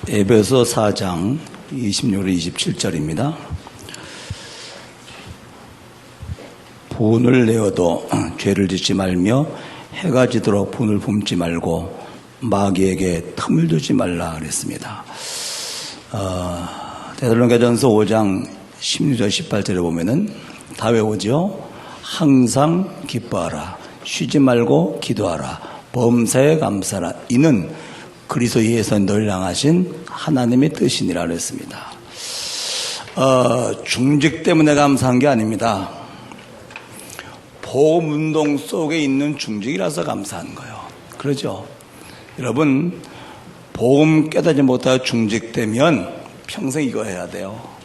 에베소 4장 26절 27절입니다. 분을 내어도 죄를 짓지 말며 해가 지도록 분을 붐지 말고 마귀에게 틈을 두지 말라 그랬습니다. 데살로니가전서 5장 16절 18절에 보면은 다 외우죠. 항상 기뻐하라, 쉬지 말고 기도하라, 범사에 감사하라, 이는 그리스도 예수에서 널 향하신 하나님의 뜻이니라 그랬습니다. 중직 때문에 감사한 게 아닙니다. 보험운동 속에 있는 중직이라서 감사한 거예요. 그러죠? 여러분, 보험 깨닫지 못하고 중직되면 평생 이거 해야 돼요.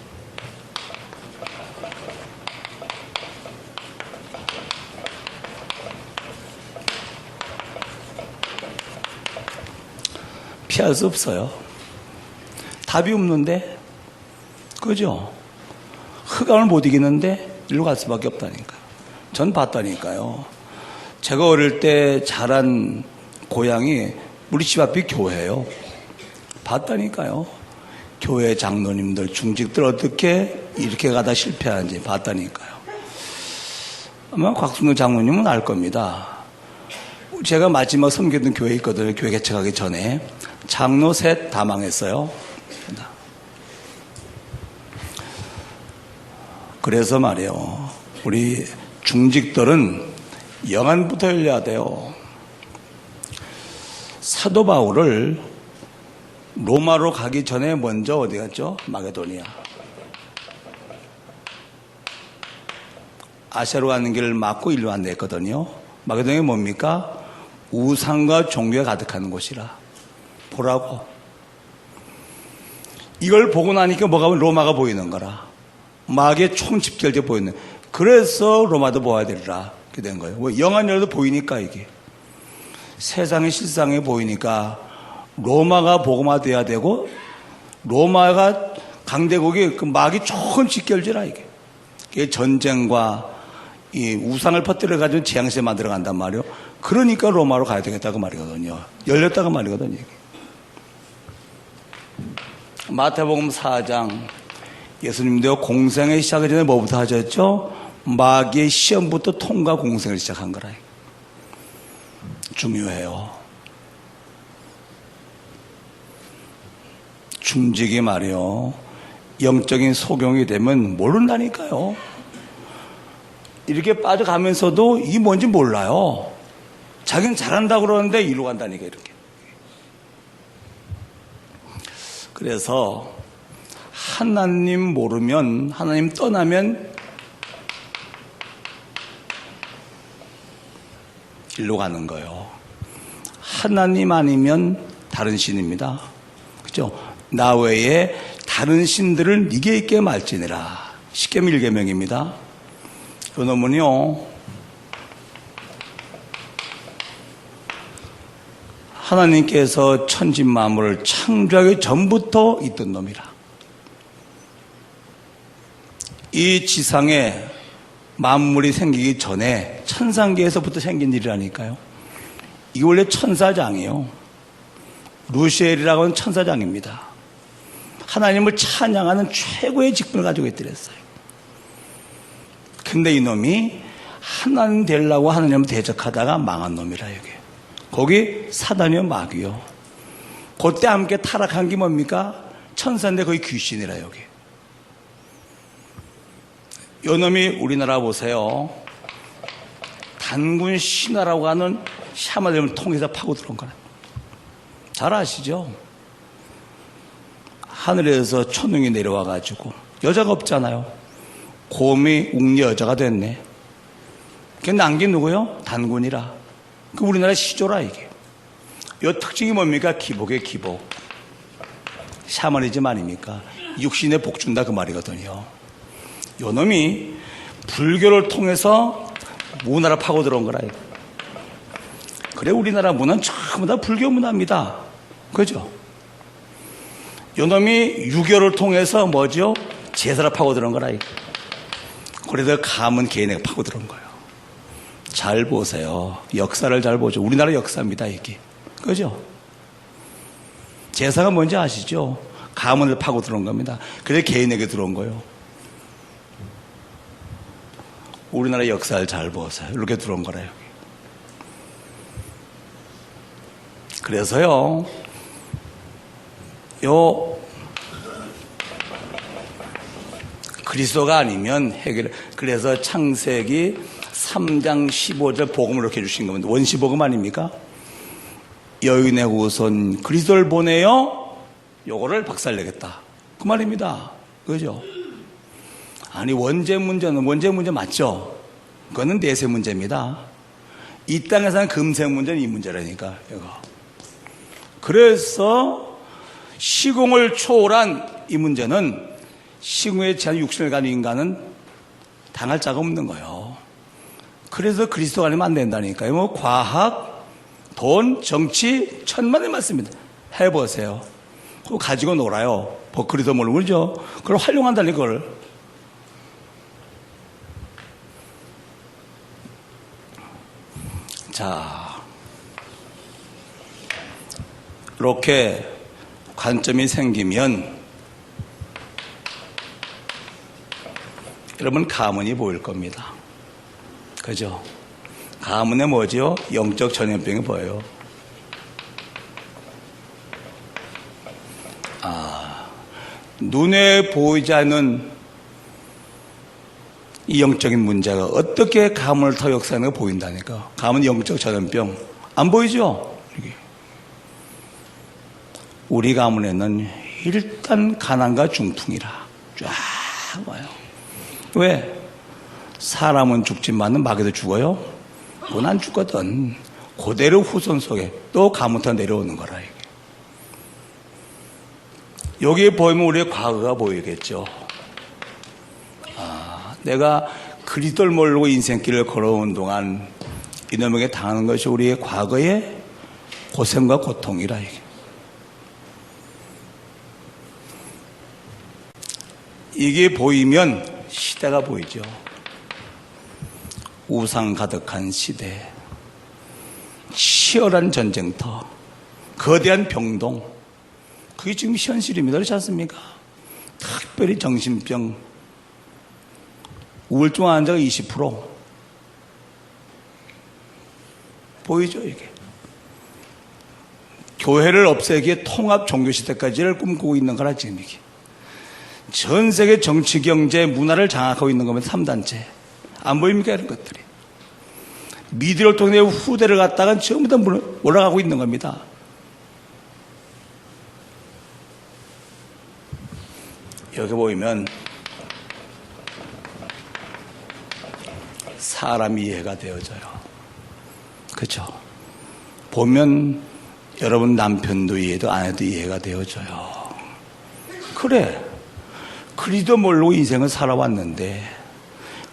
피할 수 없어요. 답이 없는데, 그죠? 흑암을 못 이기는데 일로 갈 수밖에 없다니까요. 전 봤다니까요. 제가 어릴 때 자란 고향이 우리 집 앞이 교회예요. 봤다니까요. 교회 장로님들, 중직들 어떻게 이렇게 가다 실패하는지 봤다니까요. 아마 곽순도 장로님은 알 겁니다. 제가 마지막 섬기던 교회 있거든요. 교회 개척하기 전에. 장로 셋 다 망했어요. 그래서 말이에요. 우리 중직들은 영안부터 열려야 돼요. 사도 바울을 로마로 가기 전에 먼저 어디 갔죠? 마게도니아. 아시아로 가는 길을 막고 일로 안냈거든요. 마게도니아 뭡니까? 우상과 종교가 가득한 곳이라. 보라고. 이걸 보고 나니까 뭐가 로마가 보이는 거라. 마귀의 총 집결제 보이는. 그래서 로마도 보아야 되리라. 이렇게 된 거예요. 왜? 영안 열도 보이니까 이게. 세상의 실상이 보이니까 로마가 복음화돼야 되고 로마가 강대국이 그 마귀 총 집결제라 이게. 이게 전쟁과 이 우상을 퍼뜨려 가지고 재앙시대 만들어 간단 말이에요. 그러니까 로마로 가야 되겠다고 말이거든요. 열렸다고 말이거든요. 이게. 마태복음 4장 예수님도 공생의 시작을 전에 뭐부터 하셨죠? 마귀의 시험부터 통과 공생을 시작한 거라. 중요해요. 중직이 말이요. 영적인 소경이 되면 모른다니까요. 이렇게 빠져가면서도 이게 뭔지 몰라요. 자기는 잘한다고 그러는데 이리로 간다니까 이렇게. 그래서 하나님 모르면, 하나님 떠나면 일로 가는 거예요. 하나님 아니면 다른 신입니다. 그죠? 나 외에 다른 신들을 니게 있게 말지니라. 십계명 1계명입니다. 그 놈은요, 하나님께서 천지 만물을 창조하기 전부터 있던 놈이라. 이 지상에 만물이 생기기 전에 천상계에서부터 생긴 일이라니까요. 이게 원래 천사장이에요. 루시엘이라고 하는 천사장입니다. 하나님을 찬양하는 최고의 직분을 가지고 있더랬어요. 근데 이놈이 하나님 되려고 하나님을 대적하다가 망한 놈이라 이게. 거기 사단이요 마귀요. 그때 함께 타락한 게 뭡니까? 천사인데 거기 귀신이라 여기. 요놈이 우리나라 보세요. 단군 신화라고 하는 샤머님을 통해서 파고 들어온 거라. 잘 아시죠? 하늘에서 천둥이 내려와가지고 여자가 없잖아요. 곰이 웅녀 여자가 됐네. 그게 난 게 누구요? 단군이라. 그 우리나라 시조라 이게. 요 특징이 뭡니까? 기복의 기복. 샤머니즘 아닙니까? 육신에 복 준다 그 말이거든요. 요 놈이 불교를 통해서 문화를 파고 들어온 거라 이거. 그래 우리나라 문화는 전부 다 불교 문화입니다. 그죠? 요 놈이 유교를 통해서 뭐죠? 제사를 파고 들어온 거라 이거. 그래서 감은 개인에게 파고 들어온 거예요. 잘 보세요. 역사를 잘 보죠. 우리나라 역사입니다, 이게. 그죠? 제사가 뭔지 아시죠? 가문을 파고 들어온 겁니다. 그래서 개인에게 들어온 거예요. 우리나라 역사를 잘 보세요. 이렇게 들어온 거래요. 그래서요, 그리스도가 아니면 그래서 창세기 3장 15절 복음을 이렇게 주신 겁니다. 원시복음 아닙니까? 여인의 후손 그리스도를 보내요. 요거를 박살내겠다. 그 말입니다. 그죠? 아니, 원죄 문제 맞죠? 그거는 내세 문제입니다. 이 땅에서는 금세 문제는 이 문제라니까, 이거. 그래서 시공을 초월한 이 문제는 시공에 제한 육신을 가진 인간은 당할 자가 없는 거예요. 그래서 그리스도가 아니면 안 된다니까요. 뭐 과학, 돈, 정치, 천만의 말씀입니다. 해보세요. 그거 가지고 놀아요. 그리스도 모르고 그러죠. 그걸 활용한다는 걸. 자, 이렇게 관점이 생기면 여러분 가문이 보일 겁니다. 그죠? 가문에 뭐죠? 영적 전염병이 보여요. 눈에 보이지 않는 이 영적인 문제가 어떻게 가문을 더 역사하는 가 보인다니까. 가문 영적 전염병 안 보이죠? 이게. 우리 가문에는 일단 가난과 중풍이라 쫙 와요. 왜? 사람은 죽지만은 마귀도 죽어요? 그건 안 죽거든. 그대로 후손 속에 또 가문부터 내려오는 거라. 이게. 여기에 보이면 우리의 과거가 보이겠죠. 내가 그리스도를 모르고 인생길을 걸어온 동안 이놈에게 당하는 것이 우리의 과거의 고생과 고통이라. 이게 보이면 시대가 보이죠. 우상 가득한 시대, 치열한 전쟁터, 거대한 병동, 그게 지금 현실입니다. 그렇지 않습니까? 특별히 정신병, 우울증 환자가 20% 보이죠, 이게. 교회를 없애기에 통합 종교시대까지를 꿈꾸고 있는 거라, 지금 이게. 전 세계 정치, 경제, 문화를 장악하고 있는 겁니다. 3단체. 안 보입니까, 이런 것들이. 미디어를 통해 후대를 갖다가 전부 다 올라가고 있는 겁니다. 여기 보이면 사람이 이해가 되어져요. 그렇죠? 보면 여러분 남편도 이해도 아내도 이해가 되어져요. 그래, 그리스도 모르고 인생을 살아왔는데,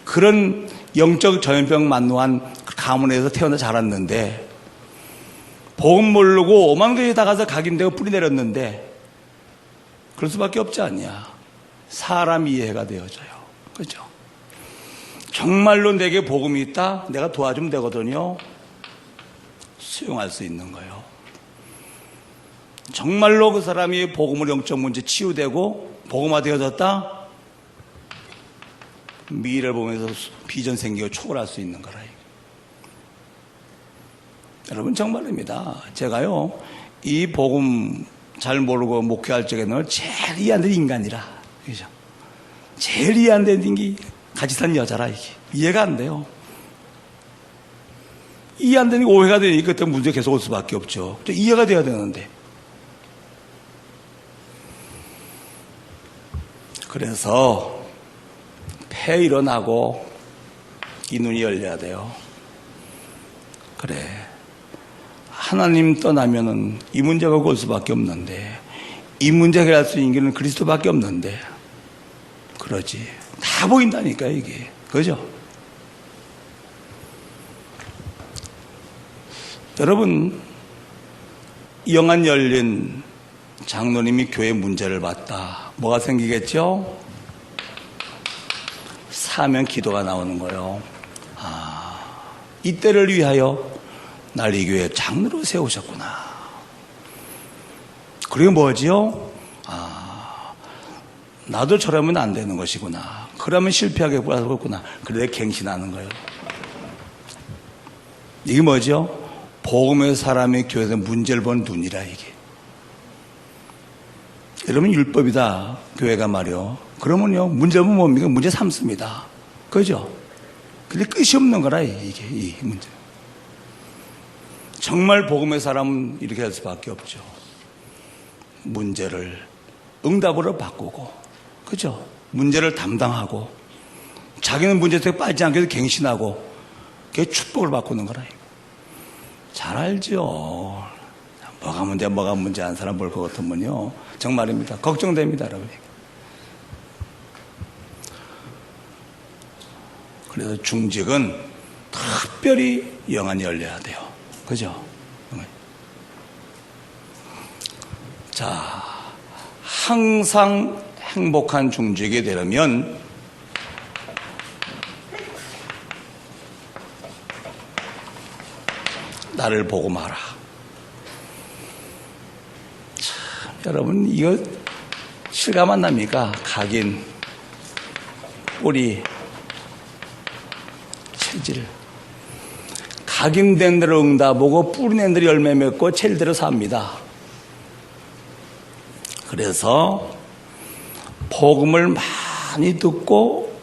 그런 영적 전염병 만노한 가문에서 태어나 자랐는데, 복음 모르고 오만 교회에 나가서 각인되고 뿌리 내렸는데, 그럴 수밖에 없지 않냐. 사람 이해가 되어져요. 그렇죠? 정말로 내게 복음이 있다? 내가 도와주면 되거든요. 수용할 수 있는 거예요. 정말로 그 사람이 복음으로 영적 문제 치유되고 복음화 되어졌다? 미래를 보면서 비전 생기고 초월할 수 있는 거라. 여러분 정말입니다. 제가요, 이 복음 잘 모르고 목회할 적에는 제일 이해 안 되는 인간이라. 그죠? 제일 이해 안 되는 게 같이 산 여자라, 이게. 이해가 안 돼요. 이해 안 되는 게 오해가 되니까 그때 문제 계속 올 수밖에 없죠. 이해가 돼야 되는데. 그래서 폐 일어나고 이 눈이 열려야 돼요. 그래. 하나님 떠나면은 이 문제가 올 수밖에 없는데, 이 문제 해결할 수 있는 길은 그리스도밖에 없는데, 그러지. 다 보인다니까, 이게. 그죠? 여러분, 영안 열린 장로님이 교회 문제를 봤다. 뭐가 생기겠죠? 사명 기도가 나오는 거예요. 이때를 위하여 날 이 교회 장로로 세우셨구나. 그리고 뭐지요? 나도 저러면 안 되는 것이구나. 그러면 실패하게 보았구나. 그래 갱신하는 거예요. 이게 뭐죠? 복음의 사람이 교회에서 문제를 본 눈이라 이게. 여러분 율법이다 교회가 말이요. 그러면요 문제는 뭡니까? 문제 삼습니다. 그죠? 근데 끝이 없는 거라 이게 이 문제. 정말 복음의 사람은 이렇게 할 수밖에 없죠. 문제를 응답으로 바꾸고, 그죠? 문제를 담당하고, 자기는 문제 속에 빠지지 않게 갱신하고, 그게 축복을 바꾸는 거라. 잘 알죠. 뭐가 문제 한 사람 볼 것 같으면요. 정말입니다. 걱정됩니다, 여러분. 그래서 중직은 특별히 영안이 열려야 돼요. 그죠? 자, 항상 행복한 중직이 되려면 나를 보고 마라. 참, 여러분 이거 실감 안 납니까? 각인, 뿌리, 체질. 각인된 대로 응답하고 뿌리낸 대로 열매 맺고 체질대로 삽니다. 그래서 복음을 많이 듣고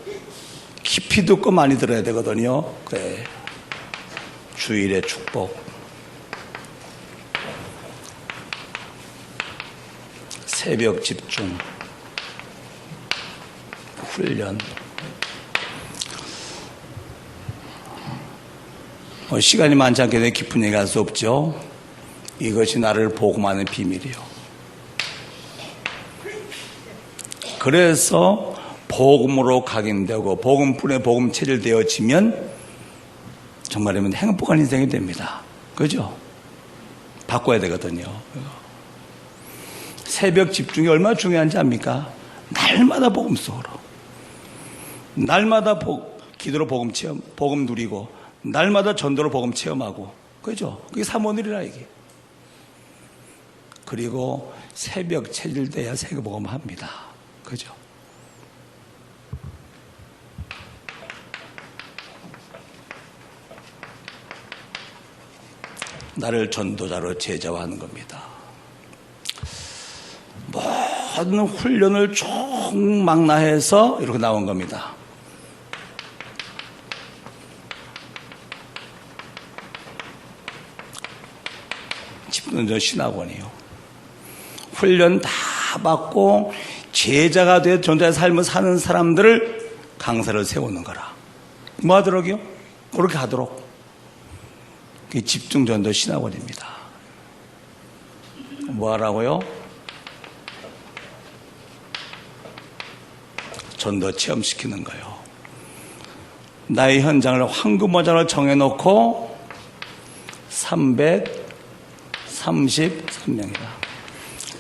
깊이 듣고 많이 들어야 되거든요. 그래. 주일의 축복, 새벽 집중, 훈련. 시간이 많지 않기 때문에 깊은 얘기 할 수 없죠. 이것이 나를 복음하는 비밀이요. 그래서 복음으로 각인되고 복음뿐에 복음 체질되어지면 정말이면 행복한 인생이 됩니다. 그죠? 바꿔야 되거든요. 새벽 집중이 얼마나 중요한지 압니까? 날마다 복음 속으로. 날마다 기도로 복음 체험, 복음 누리고, 날마다 전도로 복음 체험하고. 그죠? 그게 사모늘이라 이게. 그리고 새벽 체질돼야 새벽 복음 합니다. 그죠? 나를 전도자로 제자화하는 겁니다. 모든 훈련을 총망라해서 이렇게 나온 겁니다. 집중전 신학원이요. 훈련 다 받고 제자가 돼 전도자의 삶을 사는 사람들을 강사를 세우는 거라. 뭐 하도록이요? 그렇게 하도록. 그게 집중전도 신학원입니다. 뭐 하라고요? 전도 체험시키는 거예요. 나의 현장을 황금모자로 정해놓고 333명이다.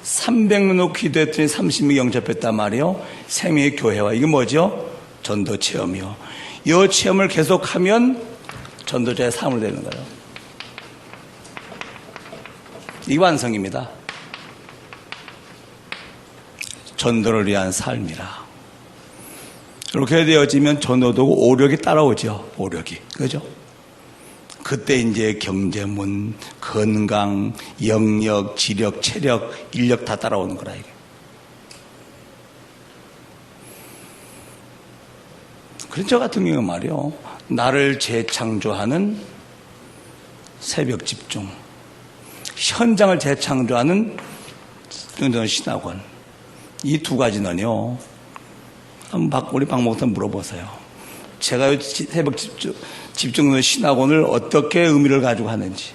300명 놓고 기도했더니 30명이 영접했단 말이에요. 생명의 교회와. 이게 뭐죠? 전도 체험이요. 이 체험을 계속하면 전도자의 삶으로 되는 거예요. 이 완성입니다. 전도를 위한 삶이라. 이렇게 되어지면 전도도 오력이 따라오죠. 오력이. 그죠? 그때 이제 경제문, 건강, 영역, 지력, 체력, 인력 다 따라오는 거라, 이게. 그런 저 같은 경우는 말이요. 나를 재창조하는 새벽 집중. 현장을 재창조하는 신학원. 이 두 가지는요. 한번 우리 박 목사님 물어보세요. 제가 새벽 집중 신학원을 어떻게 의미를 가지고 하는지.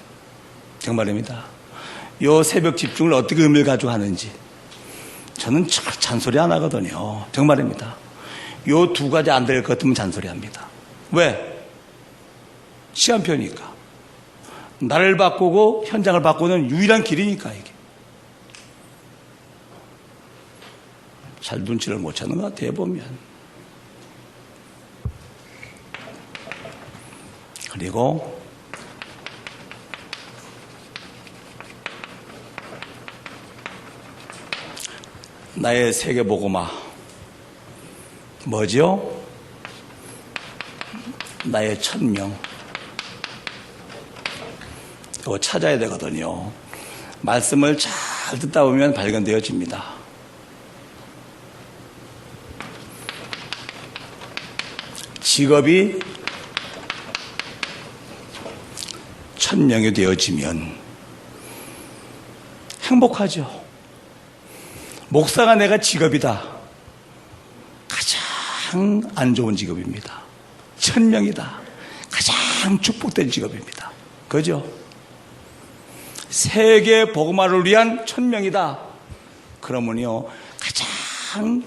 정말입니다. 이 새벽 집중을 어떻게 의미를 가지고 하는지. 저는 잔소리 안 하거든요. 정말입니다. 이 두 가지 안 될 것 같으면 잔소리 합니다. 왜? 시간표니까. 나를 바꾸고 현장을 바꾸는 유일한 길이니까 이게. 잘 눈치를 못 채는 것 같아요, 보면. 그리고 나의 세계복음화 뭐죠? 나의 천명. 이거 찾아야 되거든요. 말씀을 잘 듣다 보면 발견되어집니다. 직업이 천명이 되어지면 행복하죠. 목사가 내가 직업이다. 가장 안 좋은 직업입니다. 천명이다. 가장 축복된 직업입니다. 그죠? 세계 복음화를 위한 천명이다. 그러면요, 가장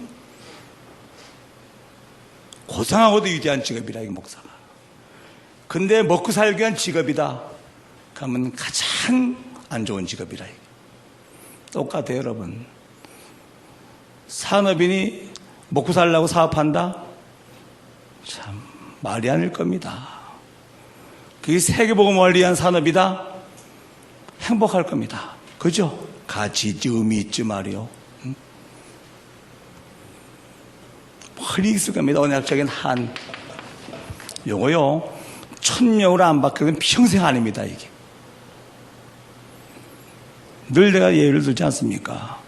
고상하고도 위대한 직업이라, 이 목사가. 근데 먹고 살기 위한 직업이다. 그러면 가장 안 좋은 직업이라. 똑같아요, 여러분. 산업인이 먹고 살려고 사업한다? 참, 말이 아닐 겁니다. 그게 세계복음을 위한 산업이다? 행복할 겁니다. 그죠? 가치 있지, 의미 있지 말이요. 흔히 있을 겁니다. 언약적인 한. 요거요, 천명으로 안 바뀌면 평생 아닙니다, 이게. 늘 내가 예를 들지 않습니까?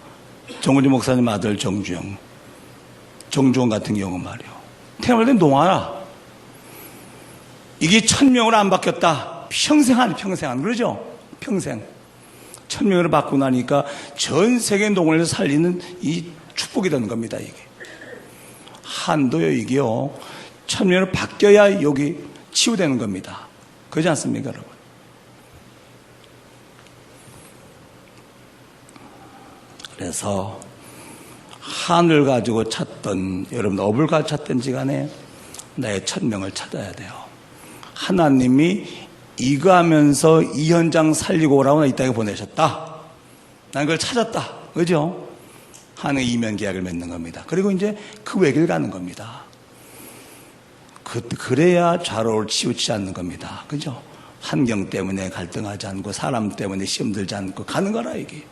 정우지 목사님 아들 정주영 같은 경우 말이요. 태어날 때 농하라. 이게 천명으로 안 바뀌었다. 평생 안. 그러죠? 평생. 천명으로 바꾸고 나니까 전 세계 농을 살리는 이 축복이 되는 겁니다, 이게. 한도요, 이게요. 천명으로 바뀌어야 여기 치유되는 겁니다. 그렇지 않습니까, 여러분? 그래서 한을 가지고 찾던, 여러분 업을 가지고 찾든지 간에 나의 천명을 찾아야 돼요. 하나님이 이거 하면서 이 현장 살리고 오라고 이 땅에 보내셨다. 난 그걸 찾았다. 그죠? 하는 이면 계약을 맺는 겁니다. 그리고 이제 그 외길 가는 겁니다. 그래야 좌로를 치우치지 않는 겁니다. 그죠? 환경 때문에 갈등하지 않고 사람 때문에 시험 들지 않고 가는 거라, 이게.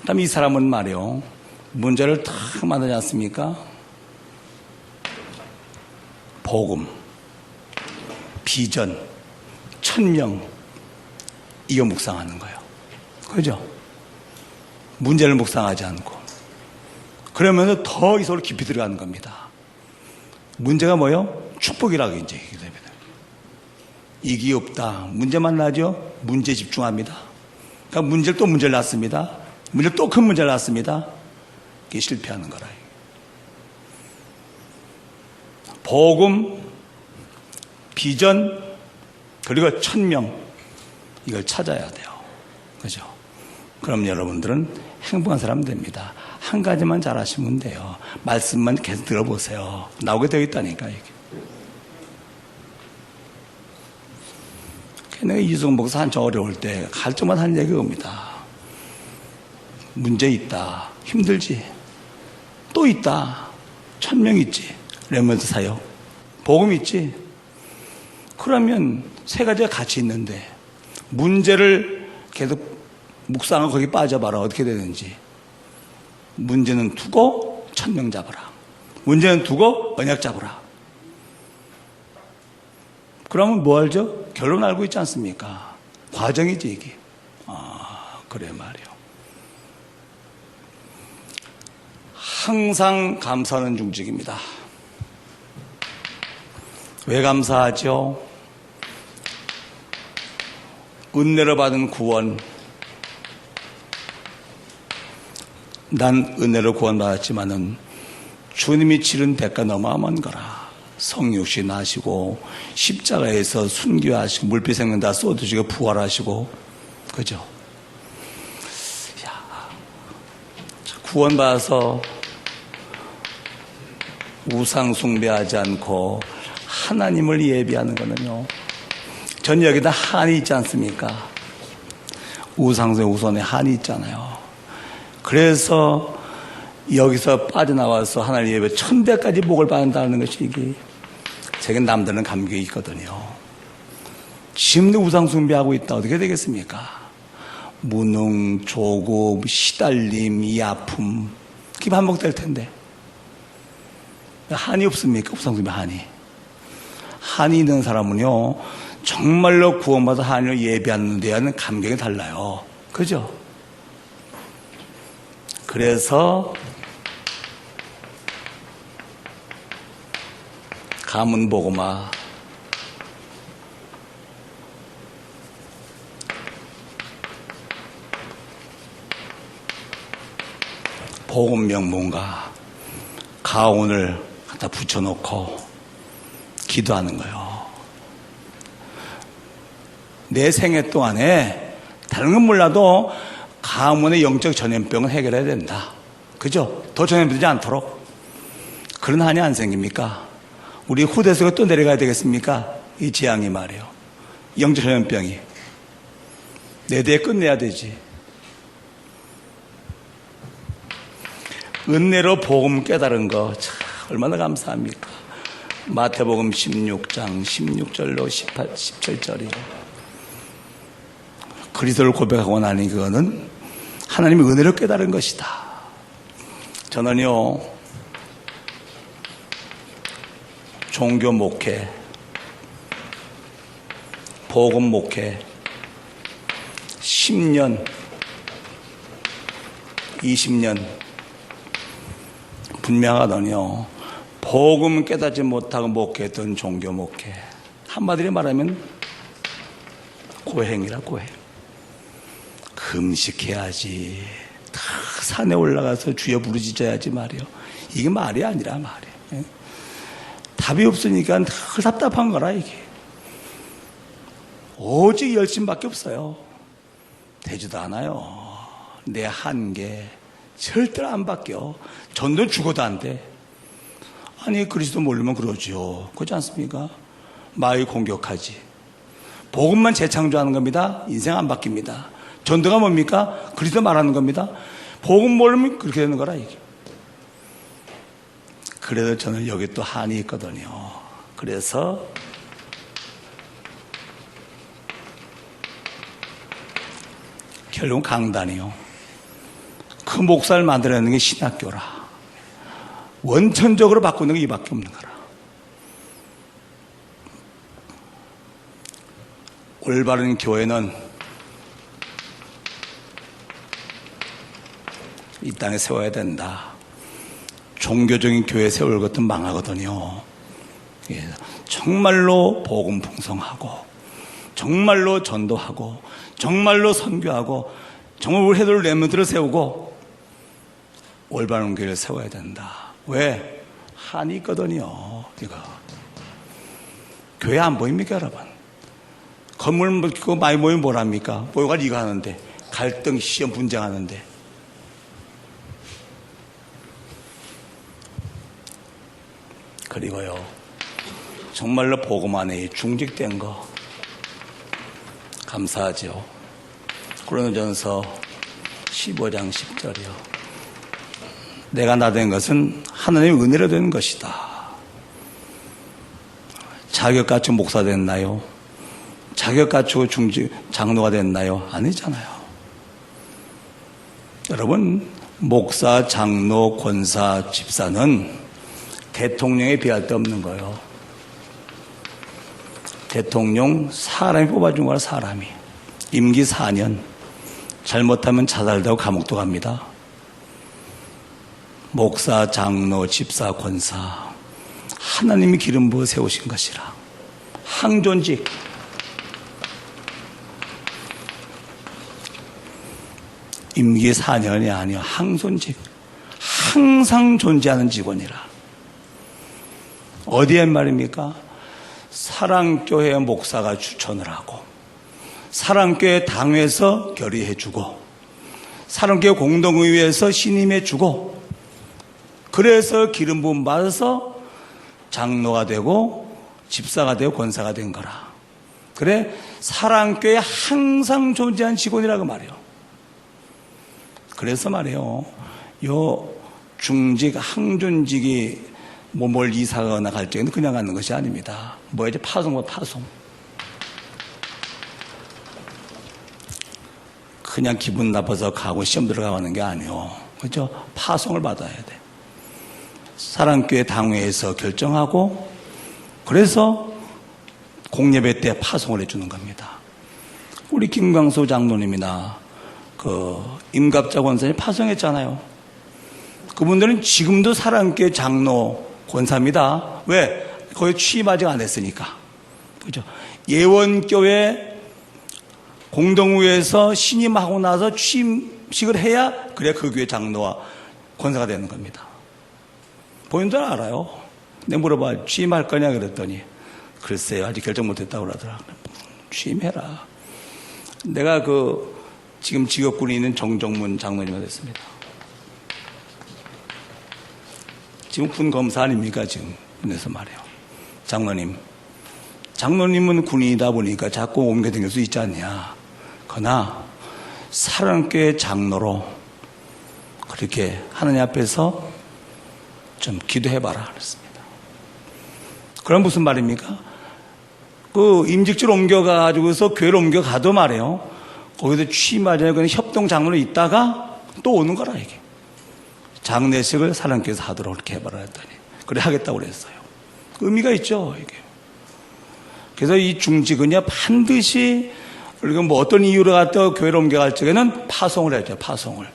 그다음에 이 사람은 말이요, 문제를 다 만나지 않습니까? 복음, 비전, 천명, 이거 묵상하는 거예요. 그죠? 문제를 묵상하지 않고. 그러면서 더 이 속으로 깊이 들어가는 겁니다. 문제가 뭐예요? 축복이라고 이제 얘기가 됩니다. 이기 없다. 문제만 나죠? 문제 집중합니다. 그러니까 문제를 또 문제를 낳습니다. 문제 또 큰 문제를 낳습니다. 이게 실패하는 거라. 복음, 비전, 그리고 천명, 이걸 찾아야 돼요. 그죠? 그럼 여러분들은 행복한 사람 됩니다. 한 가지만 잘하시면 돼요. 말씀만 계속 들어보세요. 나오게 되어 있다니까, 이게. 내가 이수근 목사 한참 어려울 때 갈 때마다 하는 얘기가 옵니다. 문제 있다. 힘들지. 또 있다. 천명 있지. 레몬드 사요. 복음 있지. 그러면 세 가지가 같이 있는데 문제를 계속 묵상하고 거기 빠져봐라. 어떻게 되는지. 문제는 두고 천명 잡아라. 문제는 두고 언약 잡아라. 그러면 뭐 알죠? 결론 알고 있지 않습니까? 과정이지, 이게. 아, 그래 말이요. 항상 감사하는 중직입니다. 왜 감사하죠? 은혜로 받은 구원. 난 은혜로 구원받았지만은 주님이 치른 대가 너무한 거라. 성육신 하시고 십자가에서 순교하시고 물빛 생명 다 쏟으시고 부활하시고, 그죠? 야, 구원받아서 우상 숭배하지 않고 하나님을 예비하는 거는요, 전 여기다 한이 있지 않습니까? 우상숭배 우선에 한이 있잖아요. 그래서 여기서 빠져나와서 하나님 예배 1000배까지 복을 받는다는 것이 이게 제게 남들은 감격이 있거든요. 지금도 우상 숭배하고 있다. 어떻게 되겠습니까? 무능, 조급, 시달림, 이 아픔, 그게 반복될 텐데. 한이 없습니까? 없습니까? 한이 있는 사람은요, 정말로 구원받아 하나님을 예배하는 데와는 감격이 달라요. 그죠? 그래서 가문 복음화, 복음 명문가 가운을 갖다 붙여놓고 기도하는 거예요. 내 생애 동안에 다른 건 몰라도 가문의 영적 전염병을 해결해야 된다. 그죠? 더 전염되지 않도록. 그런 한이 안 생깁니까? 우리 후대세가 또 내려가야 되겠습니까? 이 재앙이 말이에요. 영적 전염병이. 내 대에 끝내야 되지. 은혜로 복음 깨달은 거 참 얼마나 감사합니까? 마태복음 16장 16절로 17절이요. 그리스도를 고백하고 나니 그거는 하나님의 은혜로 깨달은 것이다. 저는요, 종교 목회, 복음 목회 10년, 20년 분명하더니요, 복음 깨닫지 못하고 목회했던 종교 목회, 한마디로 말하면 고행이라 고행. 금식해야지, 다 산에 올라가서 주여 부르짖어야지 말이요. 이게 말이 아니라 말이에요. 답이 없으니까 늘 답답한 거라 이게. 오직 열심밖에 없어요. 되지도 않아요. 내 한계 절대로 안 바뀌어. 전도 죽어도 안 돼. 아니 그리스도 모르면 그러죠. 그렇지 않습니까? 마귀 공격하지. 복음만 재창조하는 겁니다. 인생 안 바뀝니다. 전도가 뭡니까? 그리스도 말하는 겁니다. 복음 모르면 그렇게 되는 거라 이게. 그래서 저는 여기 또 한이 있거든요. 그래서 결국 강단이요. 그 목사를 만들어내는 게 신학교라. 원천적으로 바꾸는 게 이밖에 없는 거라. 올바른 교회는 이 땅에 세워야 된다. 종교적인 교회 세울 것도 망하거든요. 정말로 복음 풍성하고, 정말로 전도하고, 정말로 선교하고, 정말 우리 해돌 렘넌트를 세우고 올바른 교회를 세워야 된다. 왜? 한이 있거든요. 이거 교회 안 보입니까 여러분? 건물 그거 많이 모이면 뭐랍니까? 모여가 이거 하는데, 갈등 시험 분쟁하는데. 그리고요, 정말로 복음 안에 중직된 거 감사하죠. 고린도전서 15장 10절이요. 내가 나된 것은 하나님의 은혜로 된 것이다. 자격 갖추고 목사 됐나요? 자격 갖추고 장로가 됐나요? 아니잖아요. 여러분, 목사, 장로, 권사, 집사는 대통령에 비할 데 없는 거예요. 대통령 사람이 뽑아준 거라. 사람이 임기 4년 잘못하면 자살되고 감옥도 갑니다. 목사, 장로, 집사, 권사 하나님이 기름 부어 세우신 것이라. 항존직. 임기 4년이 아니요, 항존직. 항상 존재하는 직원이라. 어디에 말입니까? 사랑교회 목사가 추천을 하고, 사랑교회 당회에서 결의해주고, 사랑교회 공동의회에서 신임해주고, 그래서 기름 부음 받아서 장로가 되고 집사가 되고 권사가 된 거라. 그래, 사랑교회에 항상 존재한 직원이라고 말해요. 그래서 말해요, 요 중직, 항존직이 뭘 이사가거나 갈 적에는 그냥 가는 것이 아닙니다. 뭐야지? 파송. 그냥 기분 나빠서 가고 시험 들어가는 게 아니요. 그죠? 파송을 받아야 돼. 사랑교회 당회에서 결정하고, 그래서 공예배 때 파송을 해주는 겁니다. 우리 김광수 장로님이나 임갑자 권사님 파송했잖아요. 그분들은 지금도 사랑교회 장로 권사입니다. 왜? 거기 취임 아직 안 했으니까. 그죠? 예원교회 공동회에서 신임하고 나서 취임식을 해야 그래야 그 교회 장로와 권사가 되는 겁니다. 본인들 알아요. 내가 물어봐, 취임할 거냐 그랬더니 글쎄요, 아직 결정 못했다고 그러더라. 취임해라. 내가 지금 직업군에 있는 정정문 장로님을 했습니다. 지금 군 검사 아닙니까? 지금 군에서 말이에요. 장로님은 군인이다 보니까 자꾸 옮겨다닐 수 있지 않냐. 그러나 사랑교회 장로로 그렇게 하나님 앞에서 좀 기도해봐라 그랬습니다. 그럼 무슨 말입니까? 임직지로 옮겨가지고서 교회로 옮겨가도 말이에요. 거기서 취임하자니 그냥 협동 장로로 있다가 또 오는 거라 이게. 장례식을 사랑교회에서 하도록 이렇게 해봐라 했더니 그래 하겠다고 그랬어요. 의미가 있죠 이게. 그래서 이 중직은요 반드시 우리가 어떤 이유로 갔다 교회로 옮겨갈 적에는 파송을 해야죠. 파송을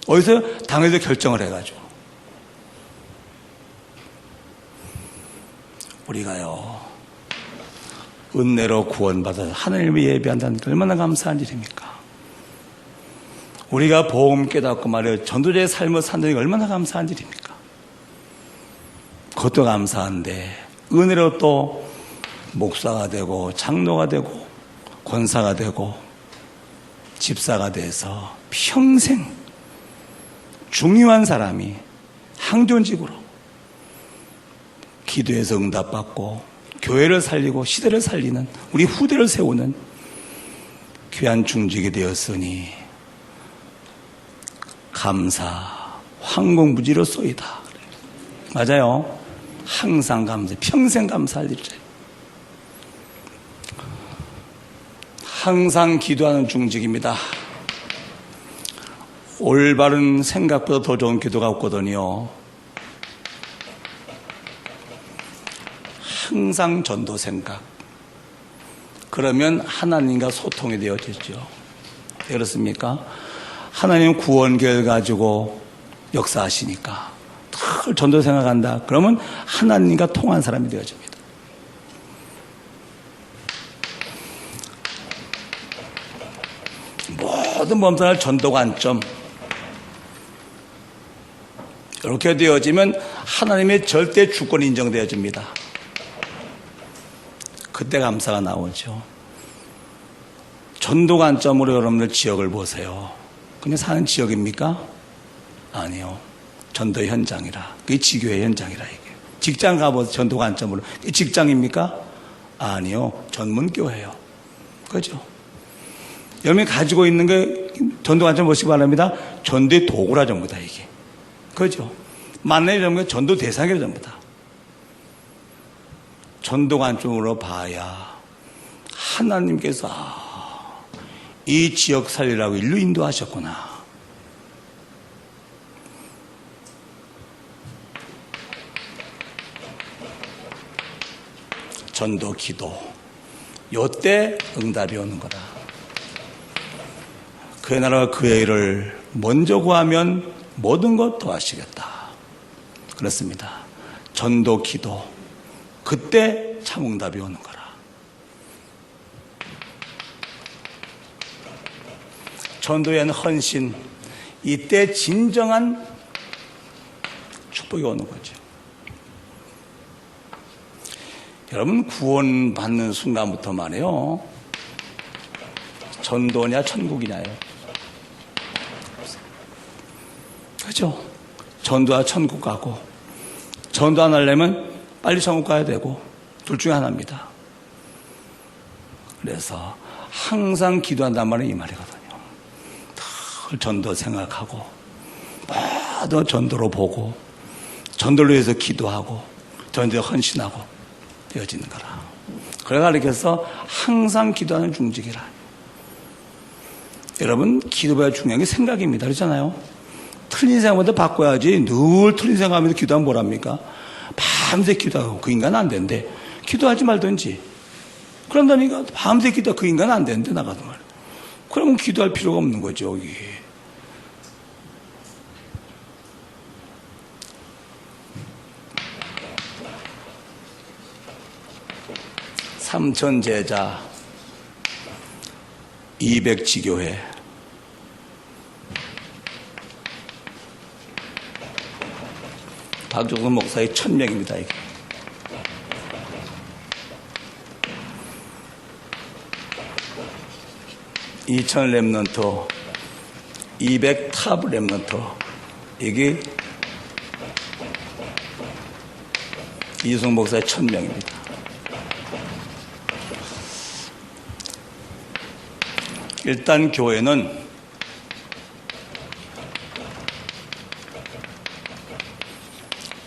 어디서? 당에서 결정을 해가지고. 우리가요 은혜로 구원받아서 하나님을 예배한다는 게 얼마나 감사한 일입니까? 우리가 복음 깨닫고 말이에요 전도자의 삶을 산다는 게 얼마나 감사한 일입니까? 그것도 감사한데 은혜로 또 목사가 되고 장로가 되고 권사가 되고 집사가 돼서 평생 중요한 사람이 항존직으로 기도해서 응답받고 교회를 살리고 시대를 살리는 우리 후대를 세우는 귀한 중직이 되었으니 감사 황공무지로소이다. 맞아요. 항상 감사, 평생 감사할 일이에요. 항상 기도하는 중직입니다. 올바른 생각보다 더 좋은 기도가 없거든요. 항상 전도 생각. 그러면 하나님과 소통이 되어지죠. 그렇습니까? 하나님 구원계를 가지고 역사하시니까 늘 전도 생각한다. 그러면 하나님과 통한 사람이 되어집니다. 모든 범사를 전도 관점 이렇게 되어지면 하나님의 절대 주권이 인정되어집니다. 그때 감사가 나오죠. 전도 관점으로 여러분들 지역을 보세요. 그냥 사는 지역입니까? 아니요. 전도 현장이라. 그게 지교회 현장이라 이게. 직장 가보세요. 전도 관점으로. 이게 직장입니까? 아니요. 전문교회요. 그죠? 여러분이 가지고 있는 게 전도 관점 보시기 바랍니다. 전도의 도구라 전부 다 이게. 그죠? 만나야 전부 전도 대상이라 전부 다. 전도 관점으로 봐야 하나님께서 이 지역 살리라고 일로 인도하셨구나. 전도 기도 요때 응답이 오는 거다. 그의 나라와 그의 일을 먼저 구하면 모든 것 도와주시겠다. 그렇습니다. 전도 기도 그때 참 응답이 오는 거라. 전도에 대한 헌신 이때 진정한 축복이 오는 거죠. 여러분 구원받는 순간부터 말이에요. 전도냐 천국이냐요. 그죠? 전도와 천국 가고 전도 안 하려면 빨리 천국 가야 되고 둘 중에 하나입니다. 그래서 항상 기도한단 말은 이 말이거든요. 늘 전도 생각하고 모두 전도로 보고 전도를 위해서 기도하고 전도에 헌신하고 되어지는 거라. 그래서 항상 기도하는 중직이라. 여러분, 기도가 중요한 게 생각입니다. 그렇잖아요. 틀린 생각부터 바꿔야지. 늘 틀린 생각하면서 기도하면 뭐랍니까? 밤새 기도하고 그 인간은 안 된대. 기도하지 말든지. 그런다니까 밤새 기도하고 그 인간은 안 되는데 나가도 말. 그러면 기도할 필요가 없는 거죠. 여기. 삼천제자 200지교회 박종선 목사의 1000명입니다. 이게. (2000) 랩넌트 200 탑 랩넌트 이게 이승 목사의 1000명입니다. 일단 교회는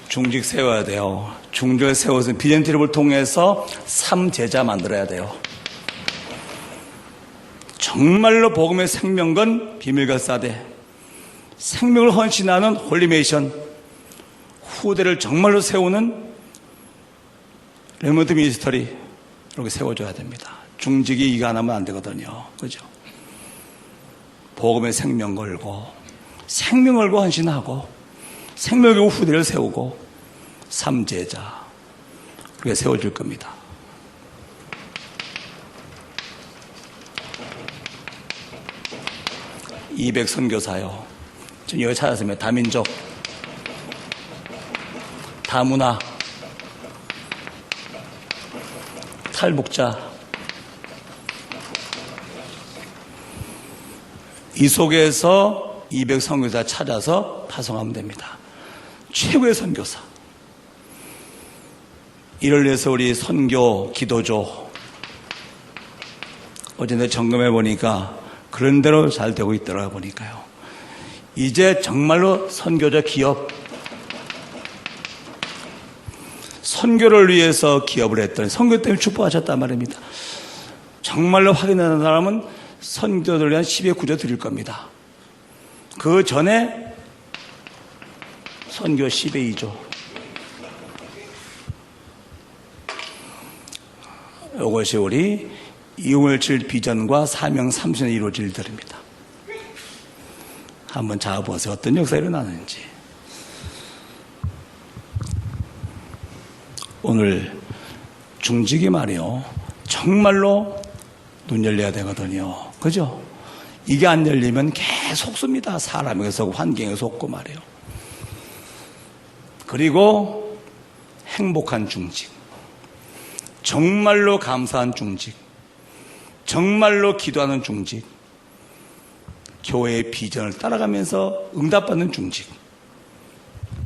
중직 세워야 돼요. 중직을 세워서 비전트립을 통해서 3제자 만들어야 돼요. 정말로 복음의 생명건 비밀걸사대, 생명을 헌신하는 홀리메이션, 후대를 정말로 세우는 레몬트 미니스터리 이렇게 세워줘야 됩니다. 중직이 이거 안 하면 안 되거든요. 그죠? 복음의 생명 걸고 생명 걸고 헌신하고 생명 걸고 후대를 세우고 3제자 그렇게 세워줄 겁니다. (200) 선교사요. 지금 여기 찾았습니다. 다민족, 다문화, 탈북자. 이 속에서 200 선교사 찾아서 파송하면 됩니다. 최고의 선교사. 이를 위해서 우리 선교 기도조 어제 내가 점검해 보니까 그런 대로 잘 되고 있더라고 보니까요. 이제 정말로 선교자 기업, 선교를 위해서 기업을 했더니 선교 때문에 축복하셨단 말입니다. 정말로 확인하는 사람은 선교를 위한 10의 구조 드릴 겁니다. 그 전에 선교 10의 2조. 이것이 우리 257 비전과 사명 3선에 이루어질 일들입니다. 한번 잡아보세요. 어떤 역사가 일어나는지. 오늘 중직이 말이요. 정말로 눈 열려야 되거든요. 그죠? 이게 안 열리면 계속 씁니다. 사람에게 속고 환경에 속고 말이에요. 그리고 행복한 중직. 정말로 감사한 중직. 정말로 기도하는 중직. 교회의 비전을 따라가면서 응답받는 중직.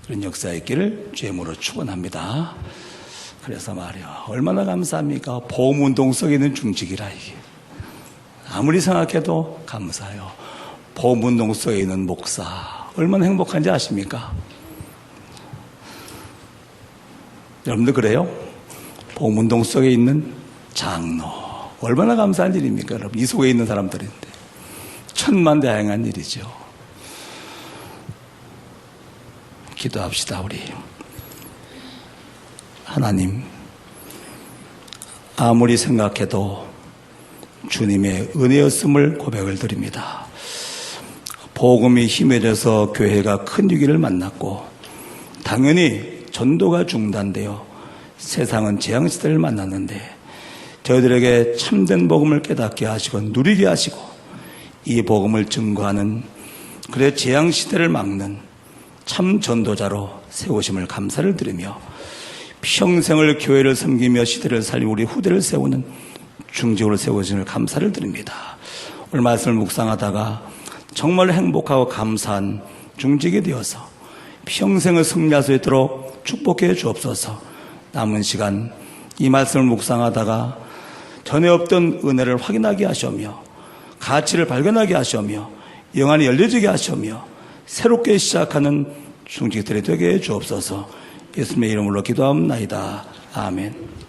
그런 역사의 길을 죄물로 축원합니다. 그래서 말이야 얼마나 감사합니까? 보험운동 속에 있는 중직이라 이게. 아무리 생각해도 감사해요. 보험운동 속에 있는 목사 얼마나 행복한지 아십니까? 여러분들 그래요? 보험운동 속에 있는 장로 얼마나 감사한 일입니까? 여러분 이 속에 있는 사람들인데 천만다행한 일이죠. 기도합시다. 우리 하나님, 아무리 생각해도 주님의 은혜였음을 고백을 드립니다. 복음이 힘해져서 교회가 큰 위기를 만났고 당연히 전도가 중단되어 세상은 재앙시대를 만났는데 저희들에게 참된 복음을 깨닫게 하시고 누리게 하시고 이 복음을 증거하는 그래 재앙시대를 막는 참 전도자로 세우심을 감사를 드리며 평생을 교회를 섬기며 시대를 살리고 우리 후대를 세우는 중직으로 세우심을 감사를 드립니다. 오늘 말씀을 묵상하다가 정말 행복하고 감사한 중직이 되어서 평생을 승리할 수 있도록 축복해 주옵소서. 남은 시간 이 말씀을 묵상하다가 전에 없던 은혜를 확인하게 하시며 가치를 발견하게 하시며 영안이 열려지게 하시며 새롭게 시작하는 중직들이 되게 해 주옵소서. 예수님의 이름으로 기도합니다. 아멘.